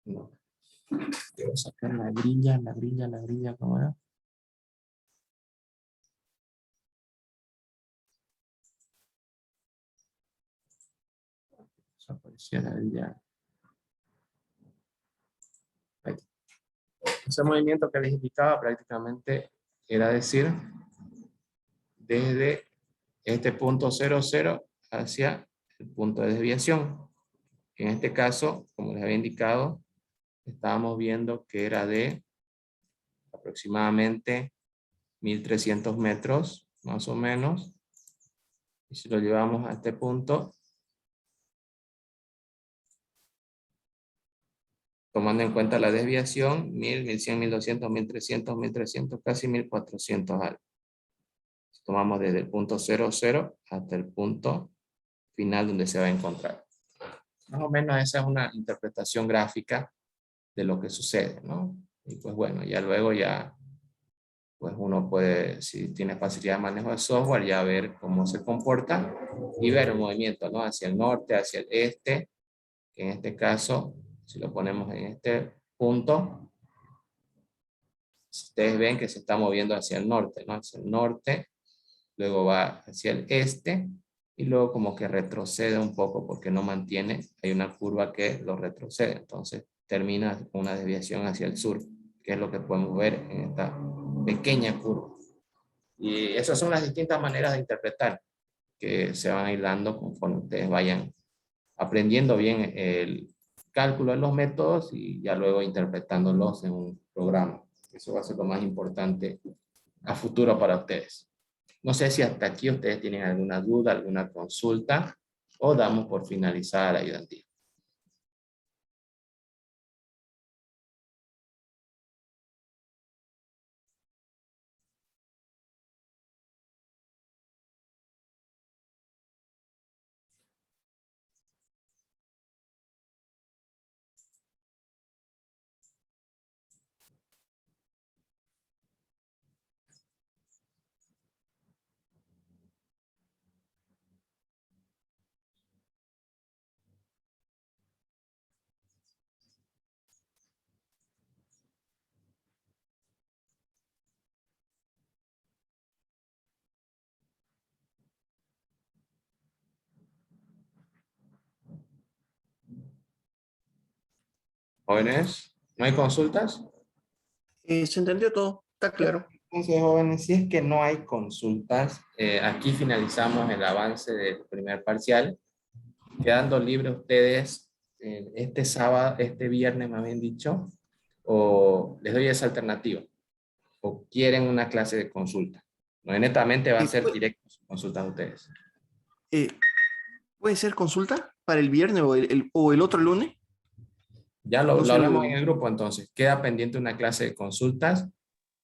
No. Quiero sacar la grilla, ¿cómo era? Eso aparecía la grilla. Ahí. Ese movimiento que les indicaba prácticamente era decir, desde este punto 0, 0 hacia el punto de desviación. En este caso, como les había indicado, estábamos viendo que era de aproximadamente 1300 metros, más o menos. Y si lo llevamos a este punto, tomando en cuenta la desviación, 1000, 1100, 1200, 1300, 1300, casi 1400 algo. Si tomamos desde el punto 0, 0 hasta el punto final donde se va a encontrar. Más o menos esa es una interpretación gráfica de lo que sucede, ¿no? Y pues bueno, ya luego ya, pues uno puede, si tiene facilidad de manejo de software, ya ver cómo se comporta y ver el movimiento, ¿no? Hacia el norte, hacia el este, que en este caso, si lo ponemos en este punto, ustedes ven que se está moviendo hacia el norte, ¿no? Hacia el norte, luego va hacia el este, y luego como que retrocede un poco porque no mantiene, hay una curva que lo retrocede, entonces termina con una desviación hacia el sur, que es lo que podemos ver en esta pequeña curva. Y esas son las distintas maneras de interpretar que se van a ir dando conforme ustedes vayan aprendiendo bien el cálculo de los métodos y ya luego interpretándolos en un programa. Eso va a ser lo más importante a futuro para ustedes. No sé si hasta aquí ustedes tienen alguna duda, alguna consulta, o damos por finalizada la ayudantía. Jóvenes, ¿no hay consultas? Se entendió todo, está claro. Entonces, jóvenes, si es que no hay consultas, aquí finalizamos el avance del primer parcial, quedando libres ustedes este sábado, este viernes, me habían dicho, o les doy esa alternativa, o quieren una clase de consulta. No, netamente va a ser directo su consulta a ustedes. ¿Puede ser consulta para el viernes o el otro lunes? Ya lo hablamos en el grupo, entonces. Queda pendiente una clase de consultas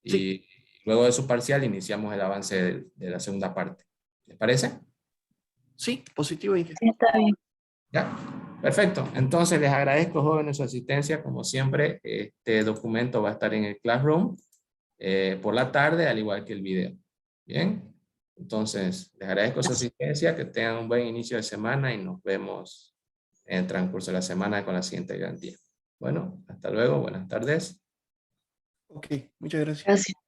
y Sí. luego de su parcial iniciamos el avance de la segunda parte. ¿Les parece? Sí, positivo. Sí, está bien. ¿Ya? Perfecto. Entonces les agradezco, jóvenes, su asistencia. Como siempre, este documento va a estar en el Classroom por la tarde, al igual que el video. Bien. Entonces, les agradezco su asistencia, que tengan un buen inicio de semana y nos vemos en el transcurso de la semana con la siguiente garantía. Bueno, hasta luego, buenas tardes. Ok, muchas gracias. Gracias.